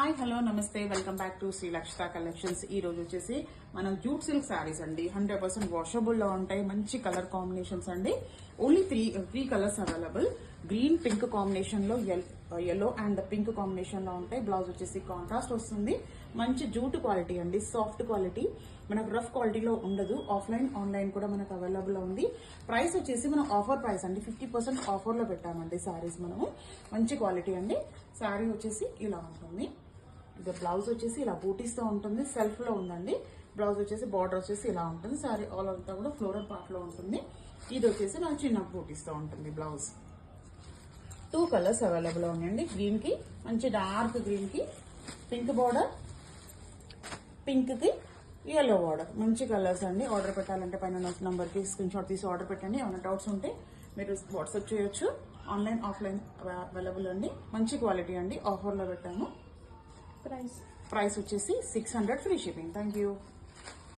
Hi hello నమస్తే welcome back to Shri Lakshita collections. ఈ రోజు వచ్చేసి మనం జూట్ సిల్క్ శారీస్ అండి. 100% వాషబుల్ లో ఉంటాయి. మంచి కలర్ కాంబినేషన్స్ అండి. Only three colours available. Green pink combination లో, yellow అండ్ పింక్ కాంబినేషన్ లో ఉంటాయి. బ్లౌజ్ వచ్చేసి కాంట్రాస్ట్ వస్తుంది. మంచి జూట్ క్వాలిటీ అండి, సాఫ్ట్ క్వాలిటీ. మనకు రఫ్ క్వాలిటీలో ఉండదు. ఆఫ్లైన్ ఆన్లైన్ కూడా మనకు అవైలబుల్ లో ఉంది. ప్రైస్ వచ్చేసి మనం ఆఫర్ ప్రైస్ అండి, 50% ఆఫర్ లో పెట్టామండి శారీస్ మనము. మంచి క్వాలిటీ అండి. శారీ వచ్చేసి ఇలా ఉంటుంది. ఇది బ్లౌజ్ వచ్చేసి ఇలా బూటీస్తో ఉంటుంది. సెల్ఫ్ లో ఉందండి. బ్లౌజ్ వచ్చేసి బార్డర్ వచ్చేసి ఇలా ఉంటుంది. శారీ ఆల్ అంతా కూడా ఫ్లోరల్ పార్ట్ లో ఉంటుంది. ఇది వచ్చేసి నాకు చిన్న బూటీస్తో ఉంటుంది బ్లౌజ్. 2 కలర్స్ అవైలబుల్ ఉన్నాయండి. గ్రీన్ కి మంచి డార్క్ గ్రీన్ కి పింక్ బార్డర్, పింక్ కి yellow బార్డర్. మంచి కలర్స్ అండి. ఆర్డర్ పెట్టాలంటే పైన నంబర్ కి స్క్రీన్ షాట్ తీసి ఆర్డర్ పెట్టండి. ఏమైనా డౌట్స్ ఉంటే మీరు వాట్సాప్ చేయొచ్చు. ఆన్లైన్ ఆఫ్లైన్ అవైలబుల్ అండి. మంచి క్వాలిటీ అండి. ఆఫర్ లో పెట్టాను. ప్రైస్ వచ్చేసి 600 ఫ్రీ షిప్పింగ్. Thank you.